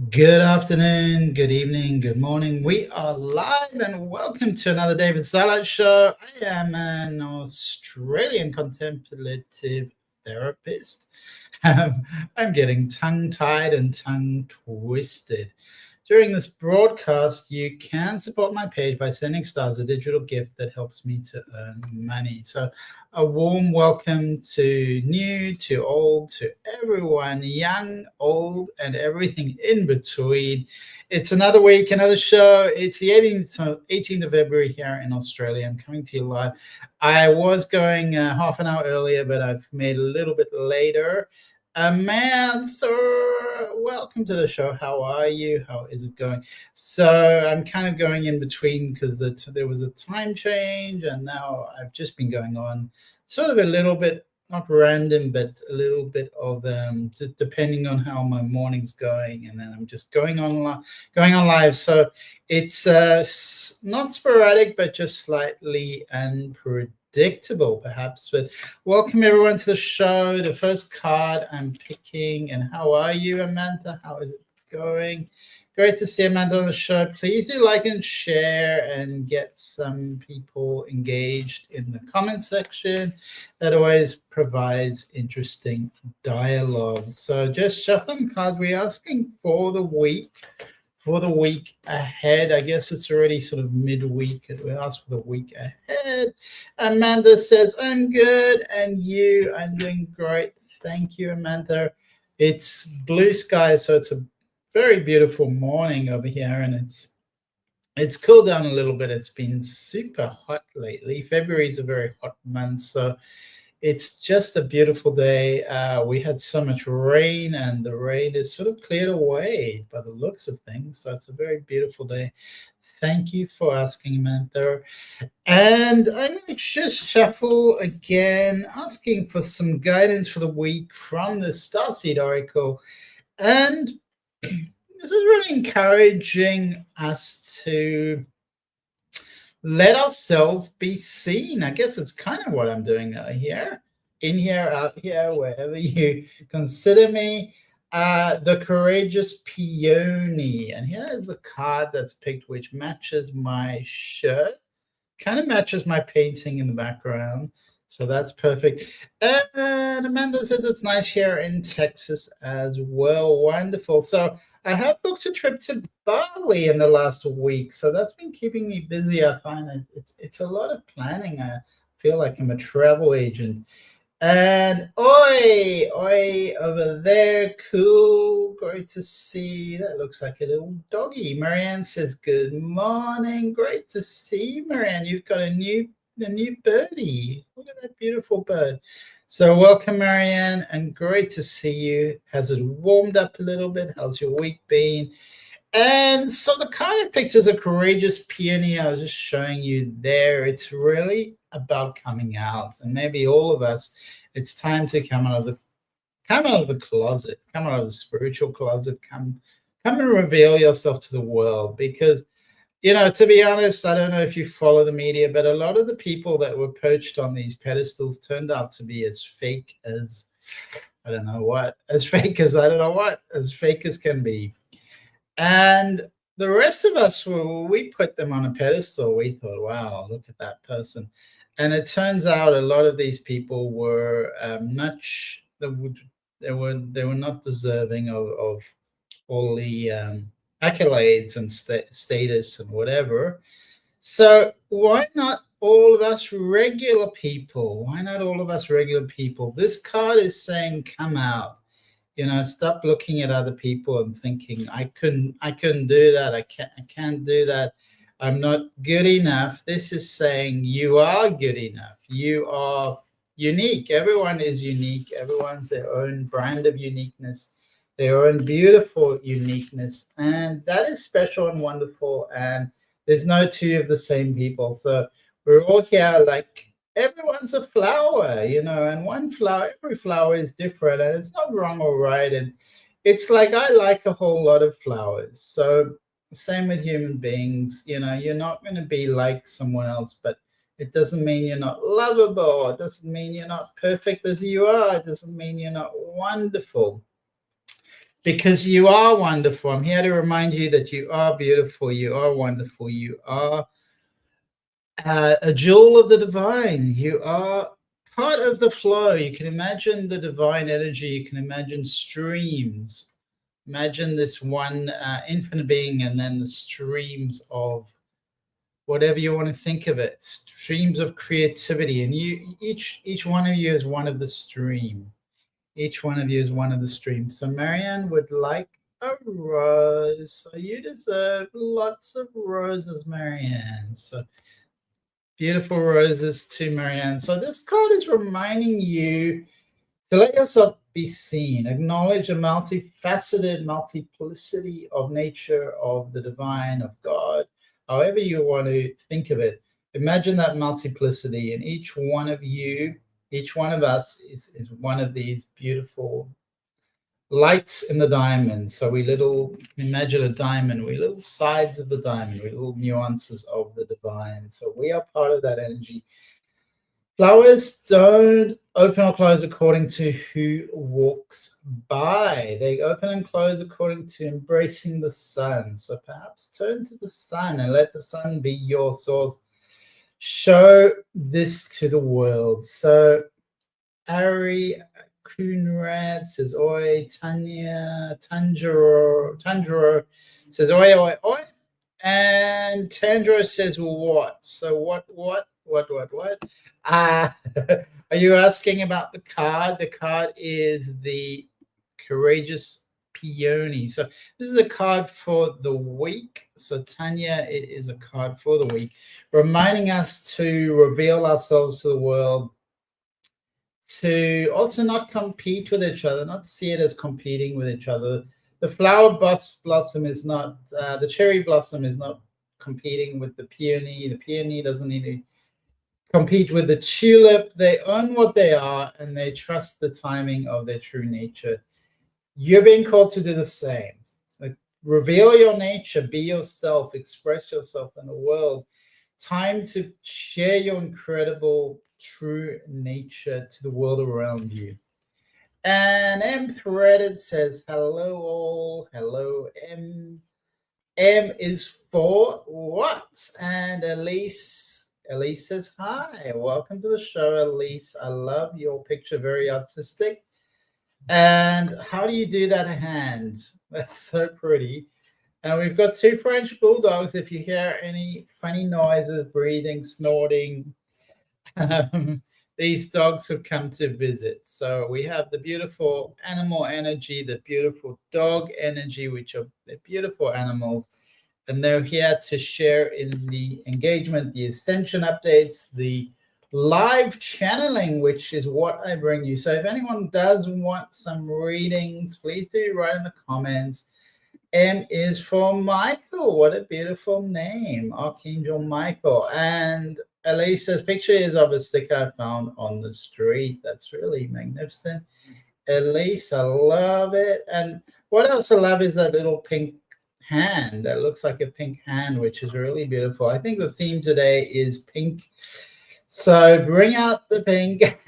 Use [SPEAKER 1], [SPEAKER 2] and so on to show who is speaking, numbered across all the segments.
[SPEAKER 1] Good afternoon, good evening, good morning. We are live and welcome to another David Starlyte show. I am an Australian contemplative therapist. I'm getting tongue-tied and tongue-twisted. During this broadcast, you can support my page by sending stars, a digital gift that helps me to earn money. So a warm welcome to new, to old, to everyone, young, old, and everything in between. It's another week, another show. It's the 18th of February here in Australia. I'm coming to you live. I was going half an hour earlier, but I've made a little bit later. Amantha, welcome to the show. How are you? How is it going? So I'm kind of going in between because there was a time change, and now I've just been going on sort of a little bit, not random, but a little bit of depending on how my morning's going, and then I'm just going on live. So it's not sporadic, but just slightly unpredictable, perhaps. But welcome everyone to the show. The first card I'm picking, and how are you, Amantha? How is it going? Great to see Amanda on the show. Please do like and share and get some people engaged in the comment section. That always provides interesting dialogue. So just shuffling cards. We're asking for the week ahead. I guess it's already sort of midweek. We ask for the week ahead. Amanda says, I'm good. And you? I'm doing great. Thank you, Amanda. It's blue sky, so it's a very beautiful morning over here, and it's cooled down a little bit. It's been super hot lately. February is a very hot month, so it's just a beautiful day. We had so much rain, and the rain is sort of cleared away by the looks of things. So it's a very beautiful day. Thank you for asking, Mantha. And I'm going to just shuffle again, asking for some guidance for the week from the Starseed Oracle. And this is really encouraging us to let ourselves be seen. I guess it's kind of what I'm doing here, in here, out here, wherever you consider me. The Courageous Peony. And here is the card that's picked, which matches my shirt, kind of matches my painting in the background. So that's perfect. And Amanda says it's nice here in Texas as well. Wonderful. So I have booked a trip to Bali in the last week. So that's been keeping me busy. I find it's a lot of planning. I feel like I'm a travel agent. And oi over there, cool, great to see. That looks like a little doggy. Marianne says good morning. Great to see, Marianne. You've got a new birdie. Look at that beautiful bird. So welcome, Marianne, and great to see you. Has it warmed up a little bit? How's your week been? And so the kind of pictures a Courageous Peony I was just showing you there, it's really about coming out. And maybe all of us, it's time to come out of the closet, come out of the spiritual closet, come and reveal yourself to the world. Because, to be honest, I don't know if you follow the media, but a lot of the people that were perched on these pedestals turned out to be as fake as as fake as can be. And the rest of us, we put them on a pedestal. We thought, wow, look at that person. And it turns out a lot of these people were they were not deserving of all the accolades and status and whatever. So why not all of us regular people? Why not all of us regular people? This card is saying, come out. Stop looking at other people and thinking, I couldn't do that. I can't do that. I'm not good enough. This is saying you are good enough. You are unique. Everyone is unique. Everyone's their own brand of uniqueness, their own beautiful uniqueness. And that is special and wonderful. And there's no two of the same people. So we're all here like everyone's a flower, and every flower is different, and it's not wrong or right. And it's like I like a whole lot of flowers. So same with human beings, you're not going to be like someone else, but it doesn't mean you're not lovable. It doesn't mean you're not perfect as you are. It doesn't mean you're not wonderful. because you are wonderful. I'm here to remind you that you are beautiful, you are wonderful, you are a jewel of the divine. You are part of the flow. You can imagine the divine energy. You can imagine streams. Imagine this one infinite being, and then the streams of whatever you want to think of it. Streams of creativity, and you, each one of you is one of the stream. Each one of you is one of the streams. So Marianne would like a rose. So you deserve lots of roses, Marianne. So beautiful roses to Marianne. So this card is reminding you to let yourself be seen, acknowledge a multifaceted multiplicity of nature, of the divine, of God, however you want to think of it. Imagine that multiplicity, and each one of you, each one of us is one of these beautiful lights in the diamond. So we imagine a diamond, we little sides of the diamond, we little nuances of the divine. So we are part of that energy. Flowers don't open or close according to who walks by. They open and close according to embracing the sun. So perhaps turn to the sun and let the sun be your source. Show this to the world. So Ari Kunrad says, oi. Tanya Tanjiro says, oi, oi, oi. And Tandro says, well, what? So what? Are you asking about the card? The card is the Courageous Peony. So this is a card for the week. So Tanya, it is a card for the week, reminding us to reveal ourselves to the world, to also not compete with each other, not see it as competing with each other. The flower blossom is not, the cherry blossom is not competing with the peony. The peony doesn't need to compete with the tulip. They own what they are, and they trust the timing of their true nature. You're being called to do the same. So reveal your nature, be yourself, express yourself in the world. Time to share your incredible true nature to the world around you. And M Threaded says, hello all. Hello, M. M is for what? And Elise says, hi. Welcome to the show, Elise. I love your picture. Very artistic. And how do you do that hand? That's so pretty. And we've got two French bulldogs. If you hear any funny noises, breathing, snorting, these dogs have come to visit. So we have the beautiful animal energy, the beautiful dog energy, which are the beautiful animals. And they're here to share in the engagement, the Ascension updates, the live channeling, which is what I bring you. So if anyone does want some readings, please do write in the comments. M is for Michael. What a beautiful name, Archangel Michael. And Elisa's picture is of a sticker I found on the street. That's really magnificent. Elisa, I love it. And what else I love is that little pink hand that looks like a pink hand, which is really beautiful. I think the theme today is pink. So bring out the pink.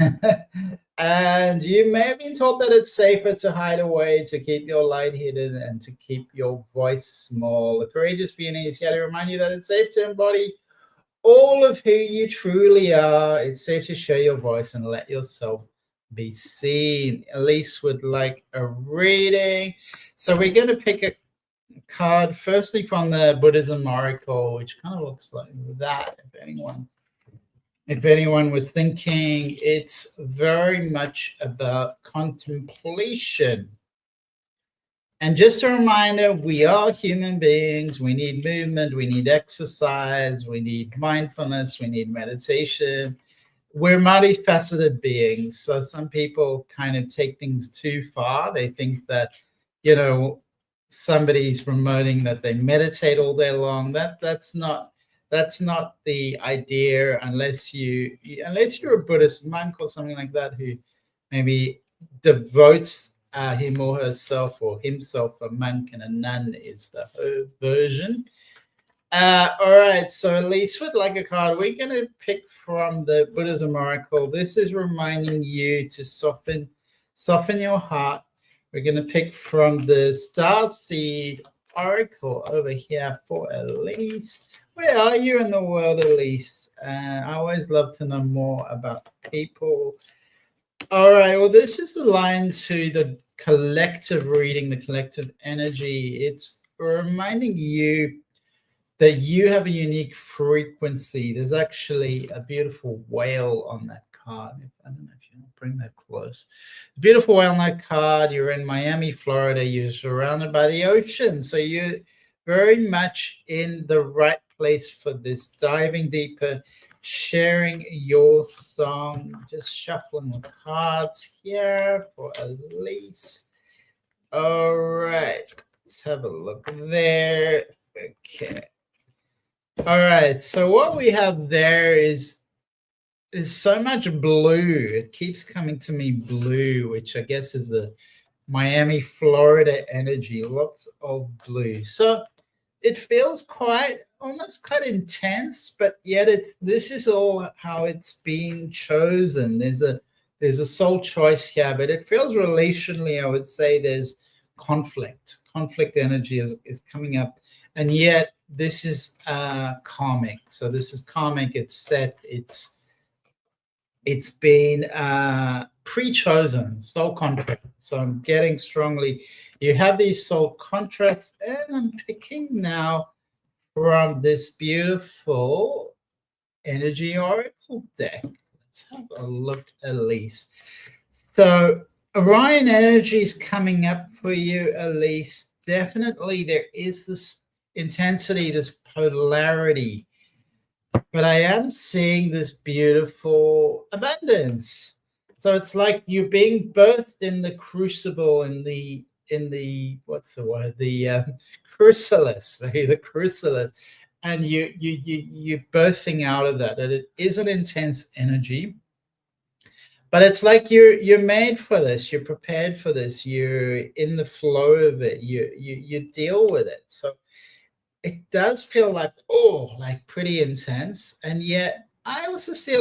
[SPEAKER 1] And you may have been told that it's safer to hide away, to keep your light hidden, and to keep your voice small. The Courageous Peony is here to remind you that it's safe to embody all of who you truly are. It's safe to share your voice and let yourself be seen. Elise would like a reading. So we're going to pick a card, firstly from the Buddhism Oracle, which kind of looks like that, if anyone was thinking. It's very much about contemplation. And just a reminder, we are human beings. We need movement, we need exercise, we need mindfulness, we need meditation. We're multifaceted beings. So some people kind of take things too far. They think that, somebody's promoting that they meditate all day long. That's not the idea, unless you're a Buddhist monk or something like that, who maybe devotes him or herself or himself, a monk, and a nun is the version. All right, so Elise would like a card. We're going to pick from the Buddhism Oracle. This is reminding you to soften your heart, We're going to pick from the Starseed Oracle over here for Elise. Where are you in the world, Elise? I always love to know more about people. All right, well, this is aligned to the collective reading, the collective energy. It's reminding you that you have a unique frequency. There's actually a beautiful whale on that card. I don't know if you can bring that close. Beautiful whale on that card. You're in Miami, Florida. You're surrounded by the ocean. So you're very much in the right place for this. Diving deeper, sharing your song, just shuffling the cards here for Elise. All right, let's have a look there. Okay. All right, so what we have there is so much blue. It keeps coming to me blue, which I guess is the Miami, Florida energy. Lots of blue. So it feels almost quite intense, but yet this is all how it's being chosen. There's a soul choice here, but it feels relationally, I would say there's conflict. Conflict energy is coming up, and yet this is karmic. So this is karmic. It's set. It's been pre-chosen, soul contract. So I'm getting strongly, you have these soul contracts, and I'm picking now from this beautiful energy oracle deck. Let's have a look, Elise. So Orion energy is coming up for you, Elise. Definitely there is this intensity, this polarity, but I am seeing this beautiful abundance. So it's like you're being birthed in the crucible, in the what's the word, the chrysalis, right? The chrysalis, and you're birthing out of that. And it is an intense energy, but it's like you're made for this. You're prepared for this. You're in the flow of it. You deal with it. So it does feel like pretty intense, and yet I also see a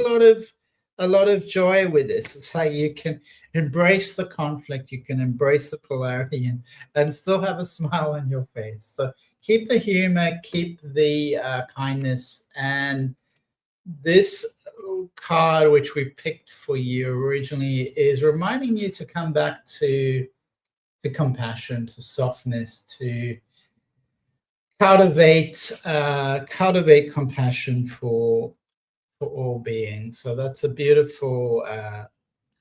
[SPEAKER 1] lot of joy with this. It's like you can embrace the conflict, you can embrace the polarity, and still have a smile on your face. So keep the humor, keep the kindness. And this card, which we picked for you originally, is reminding you to come back to compassion, to softness, to cultivate compassion for all beings. So that's a beautiful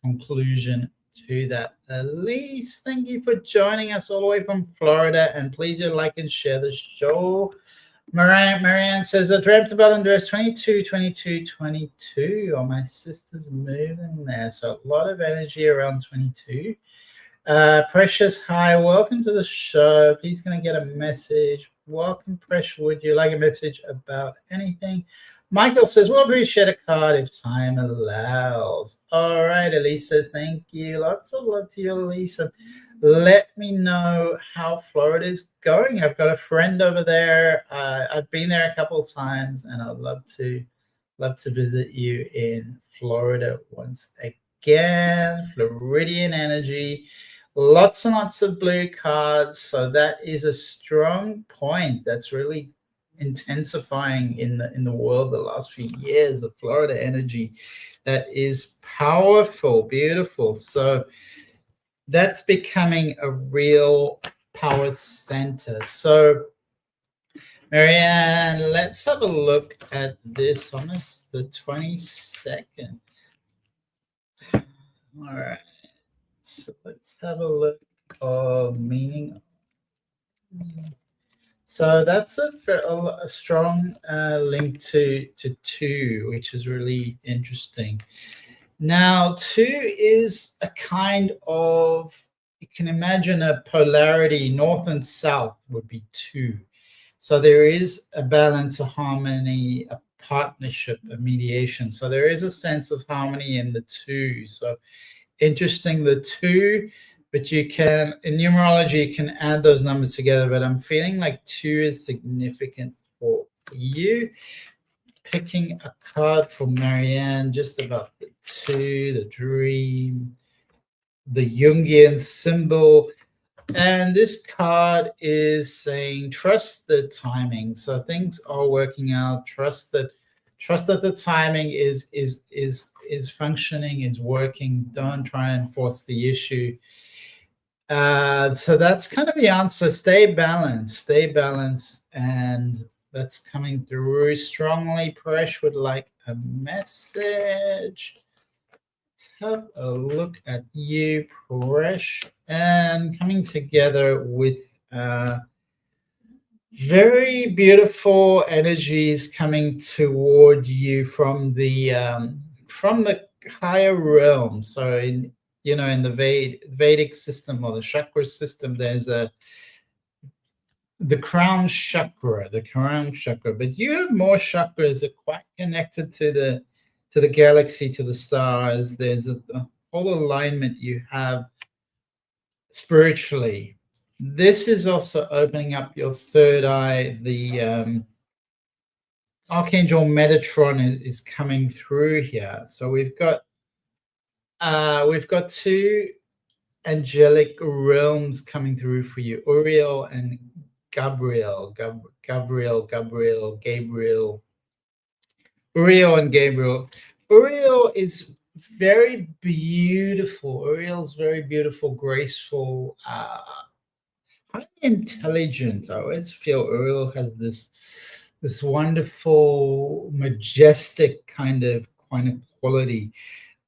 [SPEAKER 1] conclusion to that. Elise, thank you for joining us all the way from Florida, and please do like and share the show. Marianne says, I dreamt about Andreas 22, 22, 22. Oh, my sister's moving there. So a lot of energy around 22. Precious, hi, welcome to the show. Please can I get a message? Welcome, Precious. Would you like a message about anything? Michael says, we'll appreciate a card if time allows. All right, Elise says, thank you. Lots of love to you, Elise. And let me know how Florida is going. I've got a friend over there. I've been there a couple of times, and I'd love to visit you in Florida once again. Floridian energy. Lots and lots of blue cards. So that is a strong point. That's really intensifying in the world the last few years, the Florida energy. That is powerful, beautiful. So that's becoming a real power center. So Marianne, let's have a look at this on the 22nd. All right. So let's have a look of meaning. So that's a strong link to 2, which is really interesting. Now, 2 is a kind of, you can imagine a polarity, north and south would be 2. So there is a balance, a harmony, a partnership, a mediation. So there is a sense of harmony in the 2. So interesting, the 2, but you can, in numerology, you can add those numbers together, but I'm feeling like 2 is significant for you. Picking a card for Marianne, just about the 2, the dream, the Jungian symbol. And this card is saying trust the timing. So things are working out. Trust that the timing is functioning, is working. Don't try and force the issue. So that's kind of the answer. Stay balanced, and that's coming through strongly. Presh would like a message. Let's have a look at you, Presh, and coming together with very beautiful energies coming toward you from the higher realm. So in the Vedic system or the chakra system, there's the crown chakra, but you have more chakras that are quite connected to the galaxy, to the stars. There's a whole alignment you have spiritually. This is also opening up your third eye. The Archangel Metatron is coming through here. So we've got two angelic realms coming through for you, Uriel and Gabriel. Uriel and Gabriel. Uriel is very beautiful. Uriel's very beautiful, graceful, highly intelligent. I always feel Uriel has this wonderful, majestic kind of quality.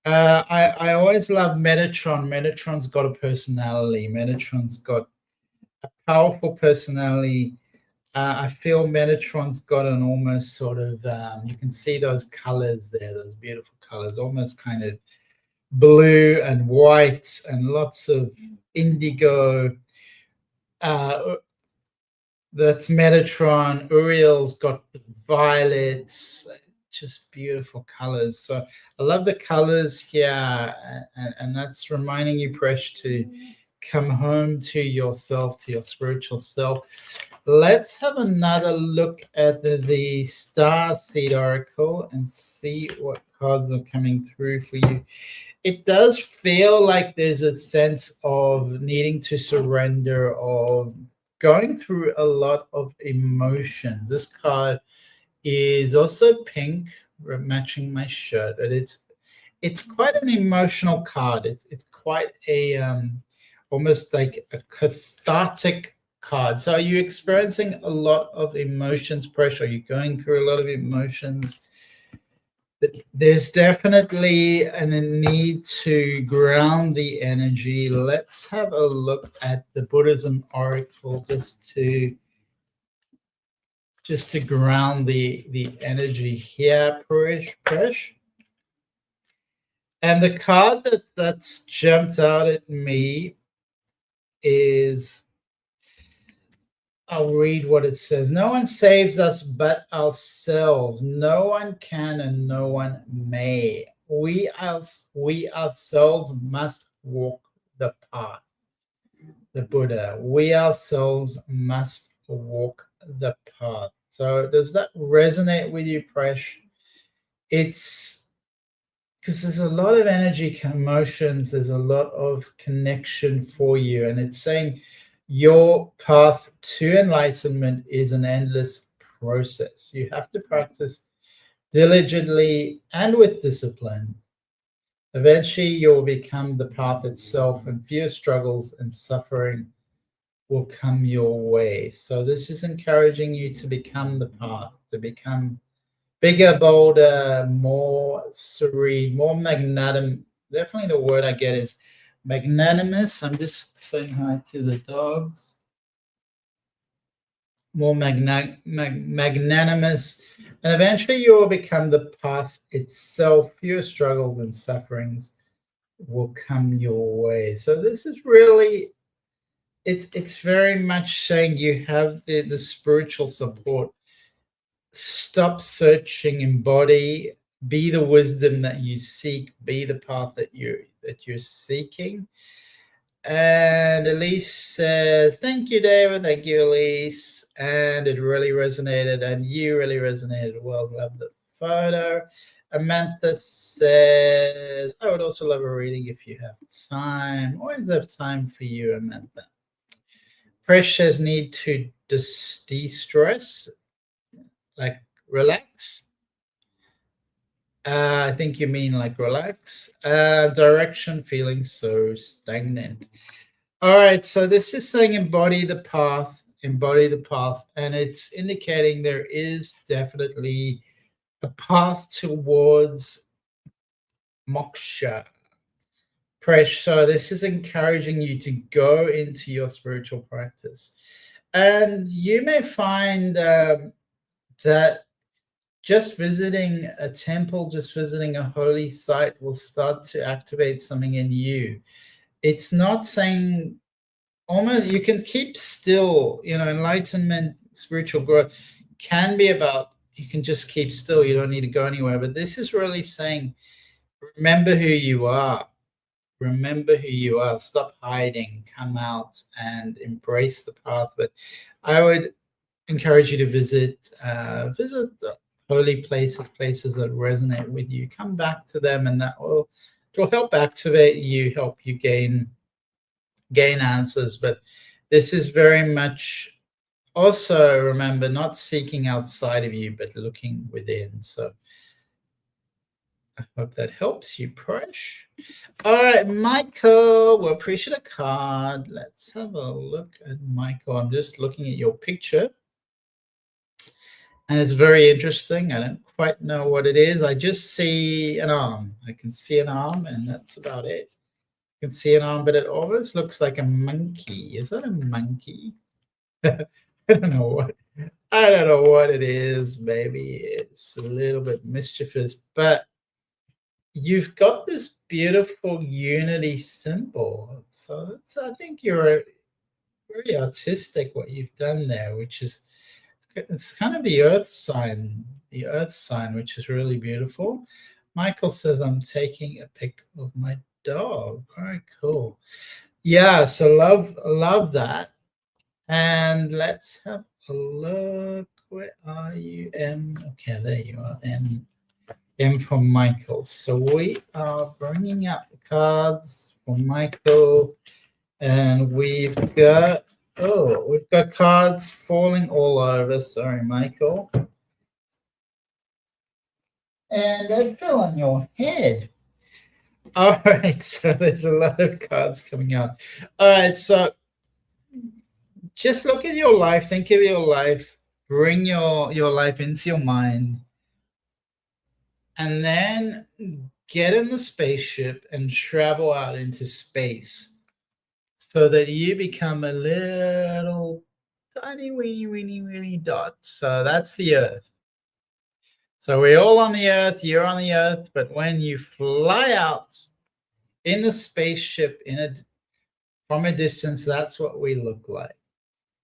[SPEAKER 1] I always love Metatron. Metatron's got a personality. Metatron's got a powerful personality. I feel Metatron's got an almost sort of, you can see those colors there, those beautiful colors, almost kind of blue and white and lots of indigo. That's Metatron. Uriel's got the violets, just beautiful colors. So I love the colors here, and that's reminding you, Presh, to come home to yourself, to your spiritual self. Let's have another look at the Star Seed Oracle and see what cards are coming through for you. It does feel like there's a sense of needing to surrender, of going through a lot of emotions. This card is also pink, matching my shirt, but it's quite an emotional card. It's quite a almost like a cathartic card. So are you experiencing a lot of emotions, pressure? Are you going through a lot of emotions? There's definitely a need to ground the energy. Let's have a look at the Buddhism Oracle just to ground the energy here, Presh. And the card that's jumped out at me is, I'll read what it says. No one saves us but ourselves. No one can and no one may. We ourselves must walk the path. The Buddha. We ourselves must walk the path. So does that resonate with you, Presh? It's because there's a lot of energy, emotions, there's a lot of connection for you. And it's saying your path to enlightenment is an endless process. You have to practice diligently and with discipline. Eventually, you'll become the path itself, and fewer struggles and suffering will come your way. So this is encouraging you to become the path, to become bigger, bolder, more serene, more magnanimous. Definitely the word I get is magnanimous. I'm just saying hi to the dogs. More magnanimous. And eventually you will become the path itself. Fewer struggles and sufferings will come your way. So this is really, it's very much saying you have the spiritual support. Stop searching, embody, be the wisdom that you seek, be the path that you're seeking. And Elise says, thank you, David. Thank you, Elise. And it really resonated, and you really resonated well. Love the photo. Amantha says, I would also love a reading if you have time. Always have time for you, Amantha. Precious need to de-stress, like relax. I think you mean like relax. Direction, feeling so stagnant. All right, so this is saying embody the path, and it's indicating there is definitely a path towards moksha. Presh, so this is encouraging you to go into your spiritual practice. And you may find that just visiting a temple, just visiting a holy site will start to activate something in you. It's not saying almost you can keep still, enlightenment, spiritual growth can be about you can just keep still. You don't need to go anywhere. But this is really saying, remember who you are. Remember who you are. Stop hiding. Come out and embrace the path. But I would encourage you to visit the holy places that resonate with you. Come back to them, and it will help activate you, help you gain answers. But this is very much also, remember, not seeking outside of you, but looking within. So I hope that helps you, Presh. All right, Michael, we'll appreciate a card. Let's have a look at Michael. I'm just looking at your picture. And it's very interesting. I don't quite know what it is. I just see an arm. I can see an arm, and that's about it. I can see an arm, but it almost looks like a monkey. Is that a monkey? I don't know what it is. Maybe it's a little bit mischievous, but you've got this beautiful unity symbol. So I think you're very artistic what you've done there, which is it's kind of the earth sign, which is really beautiful. Michael says, I'm taking a pic of my dog. All right, cool. Yeah, so love that. And let's have a look. Where are you? M. Okay, there you are. M for Michael. So we are bringing out the cards for Michael, and we've got cards falling all over. Sorry, Michael. And they fell on your head. All right, so there's a lot of cards coming out. All right, so just look at your life, think of your life, bring your life into your mind, and then get in the spaceship and travel out into space so that you become a little tiny, weeny dot. So that's the Earth. So we're all on the Earth, you're on the Earth, but when you fly out in the spaceship from a distance, that's what we look like.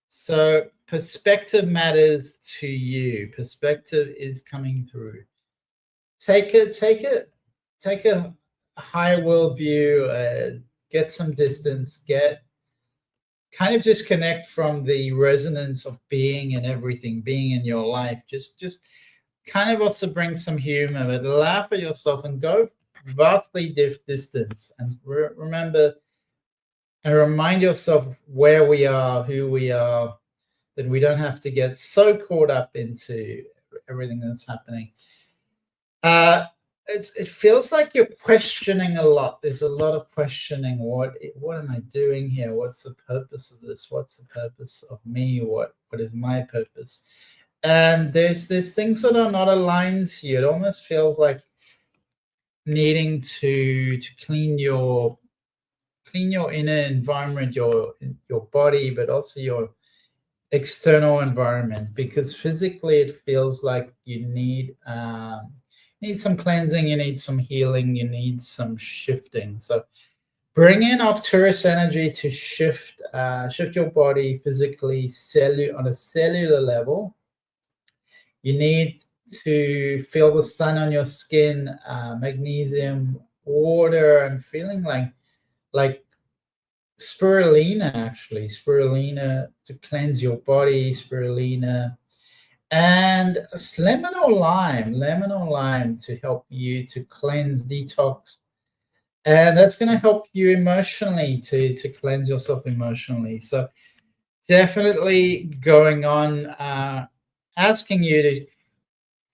[SPEAKER 1] So perspective matters to you. Perspective is coming through. Take a high world view, get some distance, kind of disconnect from the resonance of being and everything, being in your life. Just kind of also bring some humor, but laugh at yourself and go vastly distance, and remember and remind yourself where we are, who we are, that we don't have to get so caught up into everything that's happening. It feels like you're questioning a lot. There's a lot of questioning. What am I doing here? What's the purpose of this? What's the purpose of me? What is my purpose? And there's things that are not aligned to you. It almost feels like needing to clean your inner environment, your body, but also your external environment, because physically it feels like you need some cleansing, you need some healing, you need some shifting. So bring in Arcturus energy to shift your body physically, on a cellular level. You need to feel the sun on your skin, magnesium, water, and feeling like spirulina, actually. Spirulina to cleanse your body, spirulina. And lemon or lime to help you to cleanse, detox. And that's going to help you emotionally to cleanse yourself emotionally. So definitely going on, asking you to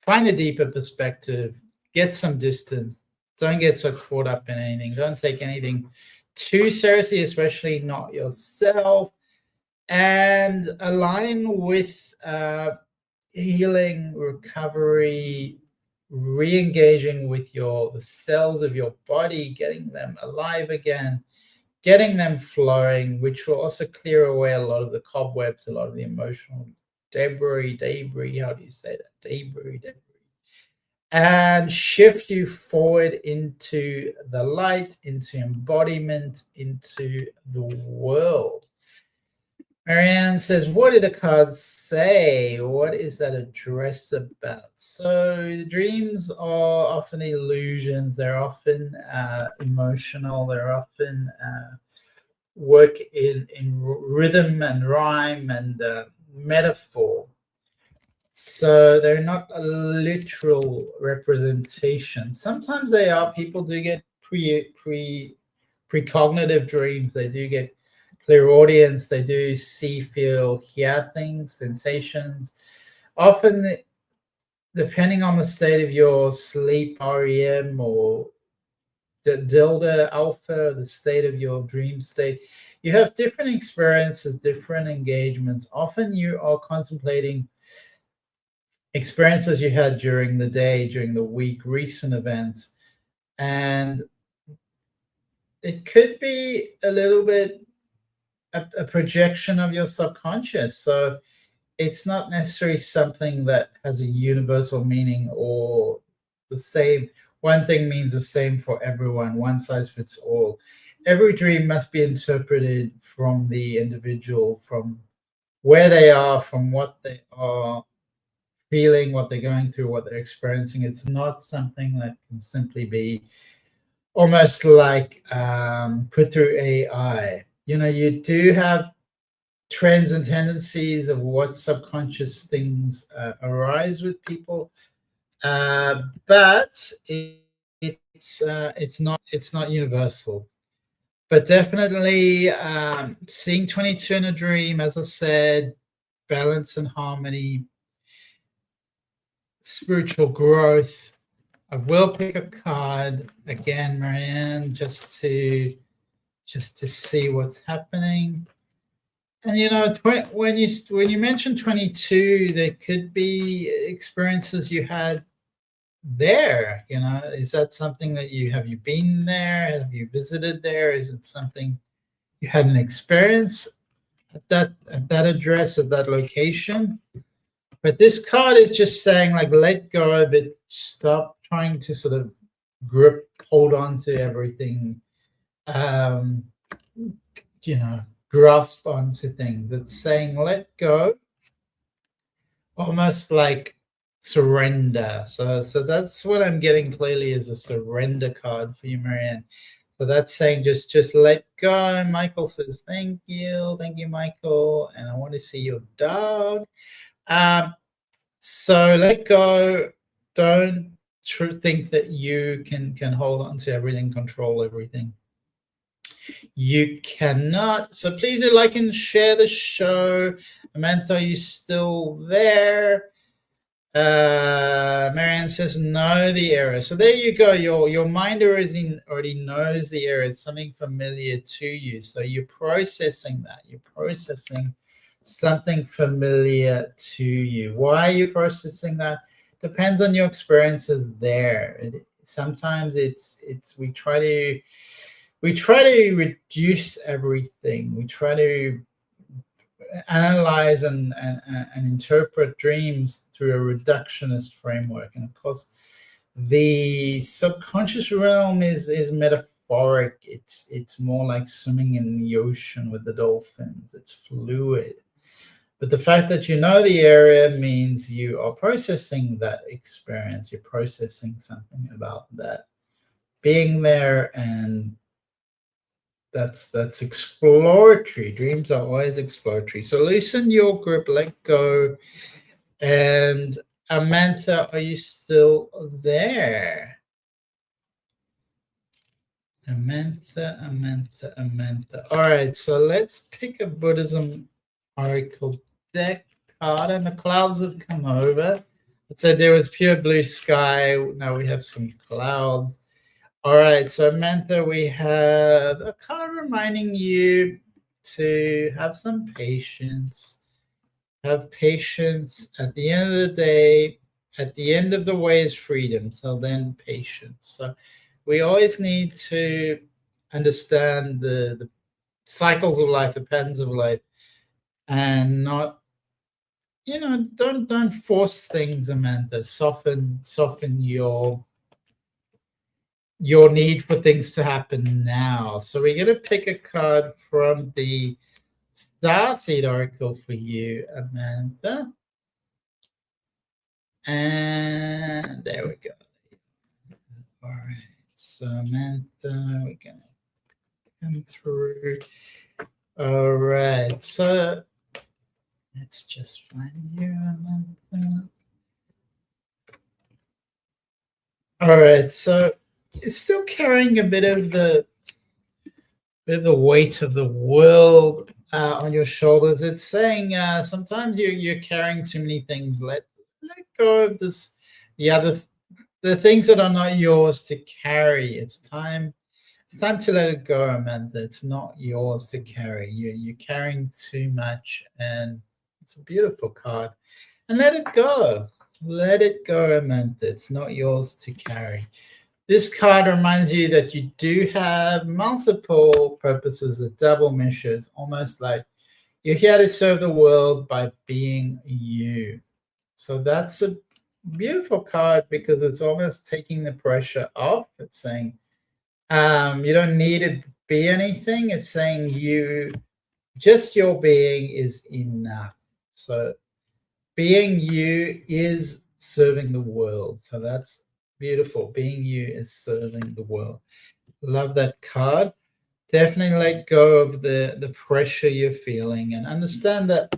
[SPEAKER 1] find a deeper perspective, get some distance, don't get so caught up in anything, don't take anything too seriously, especially not yourself, and align with healing, recovery, re-engaging with the cells of your body, getting them alive again, getting them flowing, which will also clear away a lot of the cobwebs, a lot of the emotional debris, how do you say that? Debris, and shift you forward into the light, into embodiment, into the world. Marianne says, what do the cards say? What is that address about? So the dreams are often illusions. They're often emotional. They're often work in rhythm and rhyme and metaphor. So they're not a literal representation. Sometimes they are. People do get precognitive dreams. They do get clairaudience. They do see, feel, hear things, sensations. Often, depending on the state of your sleep, REM, or the delta, alpha, the state of your dream state, you have different experiences, different engagements. Often you are contemplating experiences you had during the day, during the week, recent events, and it could be a little bit a projection of your subconscious. So it's not necessarily something that has a universal meaning or the same. One thing means the same for everyone, one size fits all. Every dream must be interpreted from the individual, from where they are, from what they are feeling, what they're going through, what they're experiencing. It's not something that can simply be almost like put through AI. You do have trends and tendencies of what subconscious things arise with people, but it's not universal. But definitely seeing 22 in a dream, as I said, balance and harmony, spiritual growth. I will pick a card again, Marianne, just to see what's happening. And when you mention 22, there could be experiences you had there. Is that something that have you been there? Have you visited there? Is it something you had an experience at that address, at that location? But this card is just saying, like, let go of it, stop trying to sort of hold on to everything, um, grasp onto things. It's saying let go, almost like surrender. So that's what I'm getting clearly is a surrender card for you, Marianne. So that's saying just let go. Michael says thank you, Michael, and I want to see your dog. So let go. Don't think that you can hold on to everything, control everything. You cannot. So please do like and share the show. Amantha, are you still there? Marianne says know the error. So there you go. Your mind already knows the error. It's something familiar to you. So you're processing that. You're processing something familiar to you. Why are you processing that? Depends on your experiences there. Sometimes we try to reduce everything. We try to analyze and interpret dreams through a reductionist framework. And of course, the subconscious realm is metaphoric. It's more like swimming in the ocean with the dolphins. It's fluid. But the fact that you know the area means you are processing that experience. You're processing something about that being there, and that's exploratory. Dreams are always exploratory. So loosen your grip, let go. And Amantha, are you still there? Amantha. All right, so let's pick a Buddhism oracle deck card, and the clouds have come over. It said there was pure blue sky. Now we have some clouds. All right, so Mantha, we have a card reminding you to have some patience. Have patience. At the end of the day, at the end of the way is freedom. So then patience. So we always need to understand the cycles of life, the patterns of life, and not, don't force things, Amanda. Soften your need for things to happen now. So we're going to pick a card from the Starseed Oracle for you, Amanda. And there we go. All right. So Amanda, we're going to come through. All right. So let's just find you, Amanda. All right. So it's still carrying a bit of the weight of the world on your shoulders. It's saying sometimes you're carrying too many things. Let go of this, the things that are not yours to carry. It's time to let it go, Amanda. It's not yours to carry. You're carrying too much, and it's a beautiful card. And let it go. Let it go, Amanda. It's not yours to carry. This card reminds you that you do have multiple purposes, a double mission, almost like you're here to serve the world by being you. So that's a beautiful card because it's almost taking the pressure off. It's saying you don't need to be anything. It's saying just your being is enough. So being you is serving the world. So that's beautiful. Being you is serving the world. Love that card. Definitely let go of the pressure you're feeling and understand that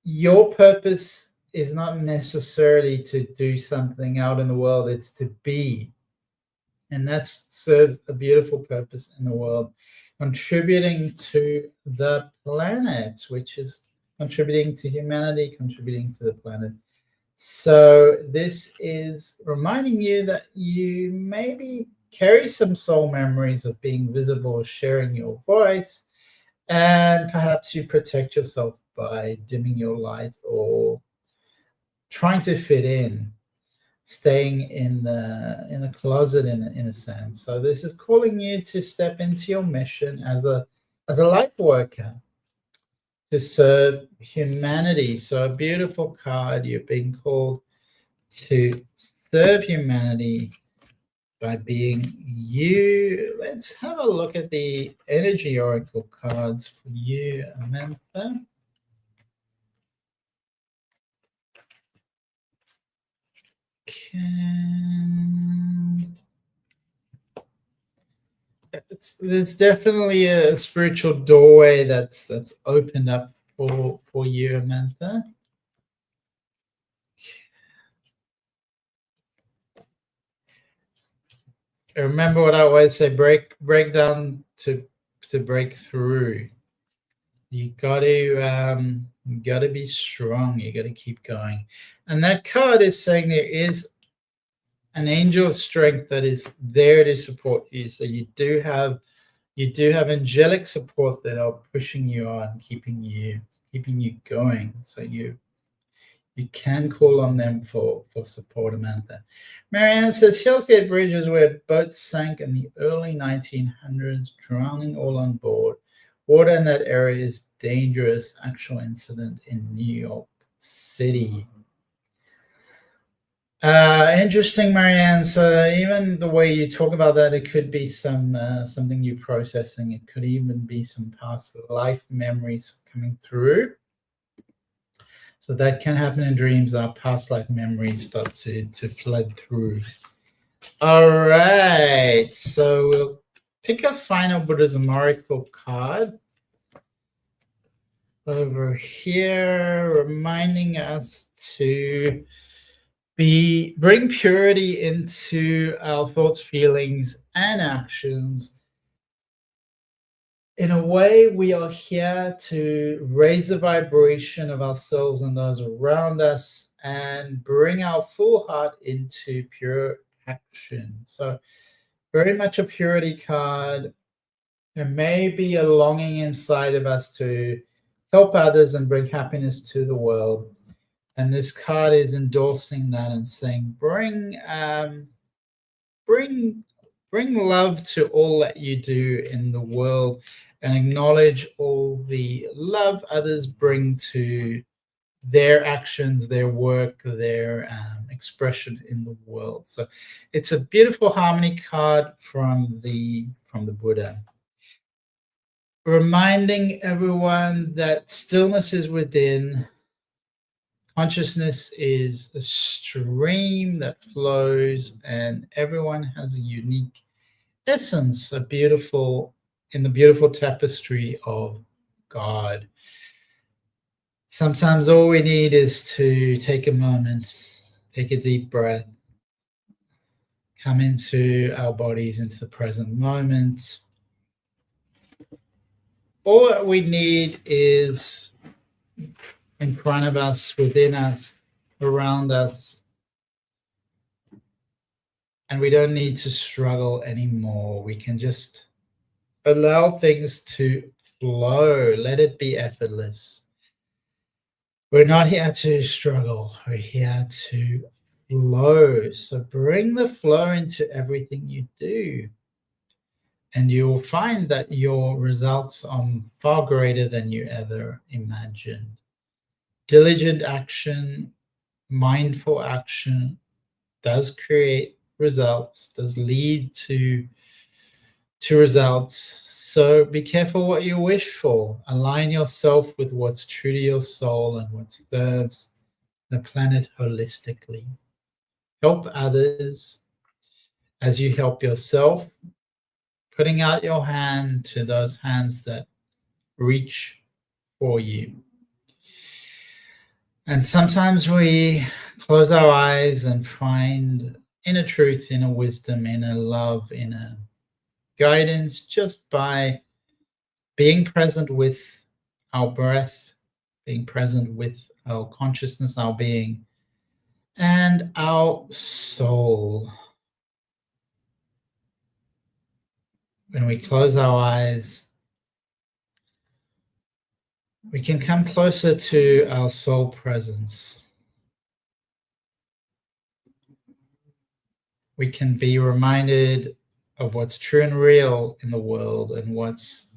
[SPEAKER 1] your purpose is not necessarily to do something out in the world. It's to be. And that serves a beautiful purpose in the world, contributing to the planet, which is contributing to humanity, contributing to the planet. So this is reminding you that you maybe carry some soul memories of being visible, sharing your voice, and perhaps you protect yourself by dimming your light or trying to fit in, staying in the closet in a sense. So this is calling you to step into your mission as a light worker to serve humanity. So a beautiful card. You're being called to serve humanity by being you. Let's have a look at the energy oracle cards for you, Amantha. There's definitely a spiritual doorway that's opened up for you, Amantha. Remember what I always say: break down to break through. You got to be strong. You got to keep going. And that card is saying there is an angel of strength that is there to support you. So you do have angelic support that are pushing you on, keeping you going. So you can call on them for support, Amantha. Marianne says Hillsgate Bridge is where boats sank in the early 1900s, drowning all on board. Water in that area is dangerous. Actual incident in New York City. Interesting, Marianne. So even the way you talk about that, it could be something you're processing. It could even be some past life memories coming through. So that can happen in dreams. Our past life memories start to flood through. All right. So we'll pick a final Buddhism oracle card over here, reminding us to bring purity into our thoughts, feelings, and actions. in a way, we are here to raise the vibration of ourselves and those around us and bring our full heart into pure action. So very much a purity card. There may be a longing inside of us to help others and bring happiness to the world. And this card is endorsing that and saying, bring love to all that you do in the world and acknowledge all the love others bring to their actions, their work, their expression in the world. So it's a beautiful harmony card from the Buddha, reminding everyone that stillness is within. Consciousness is a stream that flows, and everyone has a unique essence, in the beautiful tapestry of God. Sometimes all we need is to take a moment, take a deep breath, come into our bodies, into the present moment. All that we need is in front of us, within us, around us. And we don't need to struggle anymore. We can just allow things to flow. Let it be effortless. We're not here to struggle. We're here to flow. So bring the flow into everything you do. And you will find that your results are far greater than you ever imagined. Diligent action, mindful action does create results, does lead to results. So be careful what you wish for. Align yourself with what's true to your soul and what serves the planet holistically. Help others as you help yourself, putting out your hand to those hands that reach for you. And sometimes we close our eyes and find inner truth, inner wisdom, inner love, inner guidance just by being present with our breath, being present with our consciousness, our being, and our soul. When we close our eyes, we can come closer to our soul presence. We can be reminded of what's true and real in the world and what's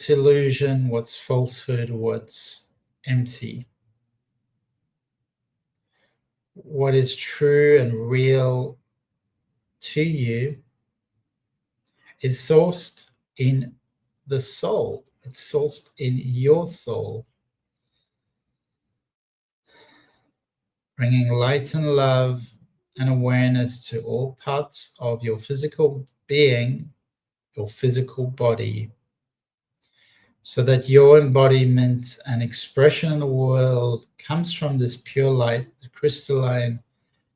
[SPEAKER 1] illusion, what's falsehood, what's empty. What is true and real to you is sourced in the soul. It's sourced in your soul. Bringing light and love and awareness to all parts of your physical being, your physical body, so that your embodiment and expression in the world comes from this pure light, the crystalline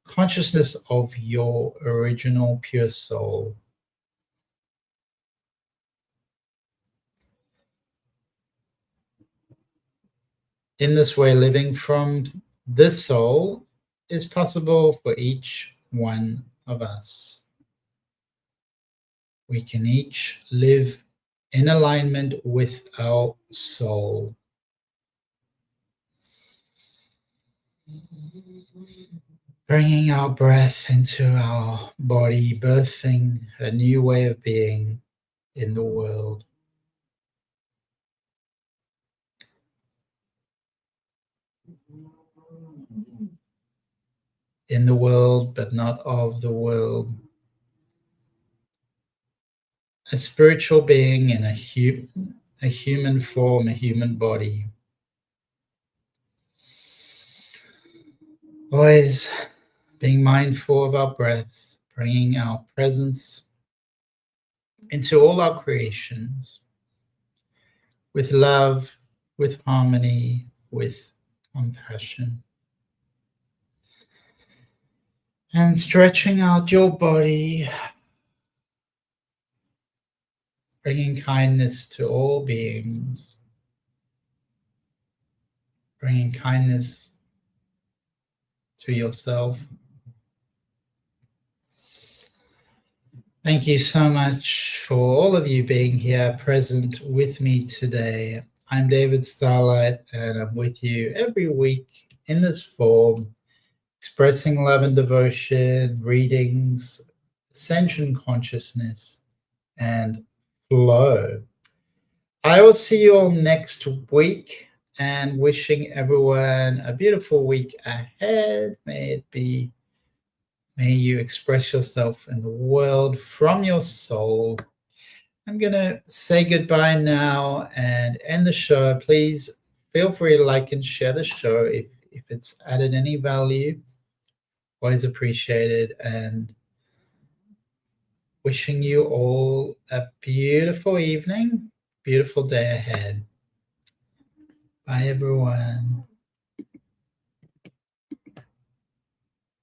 [SPEAKER 1] consciousness of your original pure soul. In this way, living from this soul is possible for each one of us. We can each live in alignment with our soul. Bringing our breath into our body, birthing a new way of being in the world. In the world, but not of the world. A spiritual being in a human form, a human body. Always being mindful of our breath, bringing our presence into all our creations with love, with harmony, with compassion. And stretching out your body, bringing kindness to all beings, bringing kindness to yourself. Thank you so much for all of you being here present with me today. I'm David Starlyte, and I'm with you every week in this form, expressing love and devotion, readings, ascension consciousness, and flow. I will see you all next week, and wishing everyone a beautiful week ahead. May you express yourself in the world from your soul. I'm going to say goodbye now and end the show. Please feel free to like and share the show if it's added any value. Always appreciated, and wishing you all a beautiful evening, beautiful day ahead. Bye, everyone.